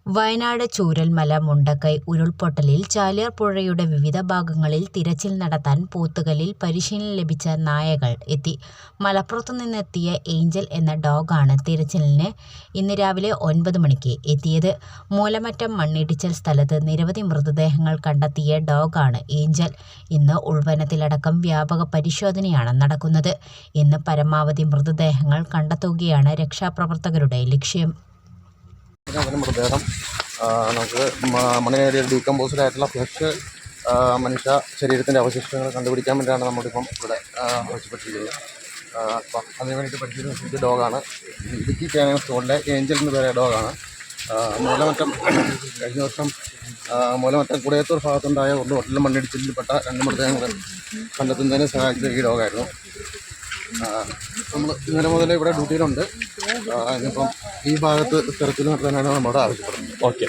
വയനാട് ചൂരൽമല മുണ്ടക്കൈ ഉരുൾപൊട്ടലിൽ ചാലിയാർ പുഴയുടെ വിവിധ ഭാഗങ്ങളിൽ തിരച്ചിൽ നടത്താൻ പോത്തുകലിൽ പരിശീലനം ലഭിച്ച നായകൾ എത്തി. മലപ്പുറത്തുനിന്നെത്തിയ ഏഞ്ചൽ എന്ന ഡോഗാണ് തിരച്ചിലിന് ഇന്ന് രാവിലെ 9 മണിക്ക് എത്തിയത്. മൂലമറ്റം മണ്ണിടിച്ചൽ സ്ഥലത്ത് നിരവധി മൃതദേഹങ്ങൾ കണ്ടെത്തിയ ഡോഗാണ് ഏഞ്ചൽ. ഇന്ന് ഉൾവനത്തിലടക്കം വ്യാപക പരിശോധനയാണ് നടക്കുന്നത്. ഇന്ന് പരമാവധി മൃതദേഹങ്ങൾ കണ്ടെത്തുകയാണ് രക്ഷാപ്രവർത്തകരുടെ ലക്ഷ്യം. മൃതദേഹം നമുക്ക് മണ്ണിനേറിയ ഡീകമ്പോസ്ഡ് ആയിട്ടുള്ള ഫ്ലഷ് മനുഷ്യ ശരീരത്തിൻ്റെ അവശിഷ്ടങ്ങൾ കണ്ടുപിടിക്കാൻ വേണ്ടിയാണ് നമ്മളിപ്പം ഇവിടെ ആവശ്യപ്പെട്ടിരിക്കുന്നത്. അപ്പം അതിന് വേണ്ടിയിട്ട് പരിശീലിച്ച ഡോഗാണ്. ഇടുക്കി ക്യാനൽ സ്റ്റോറിലെ ഏഞ്ചൽ എന്ന് പറയുന്ന ഡോഗാണ്. മൂലമറ്റം കഴിഞ്ഞ വർഷം മൂലമറ്റം കുടയത്തൂർ ഭാഗത്തുണ്ടായ ഒരു ഹോട്ടലിൽ മണ്ണിടിച്ചിൽപ്പെട്ട 2 മൃതദേഹങ്ങൾ കണ്ടെത്തുന്നതിന് സഹായിച്ച ഈ ഡോഗായിരുന്നു. നമ്മൾ ഇന്നലെ മുതൽ ഇവിടെ ഡ്യൂട്ടിയിലുണ്ട്. ഇനിയിപ്പം ഈ ഭാഗത്ത് തെരച്ചിൽ നടത്താനാണ് നമ്മുടെ ആവശ്യപ്പെടുന്നത്. ഓക്കെ.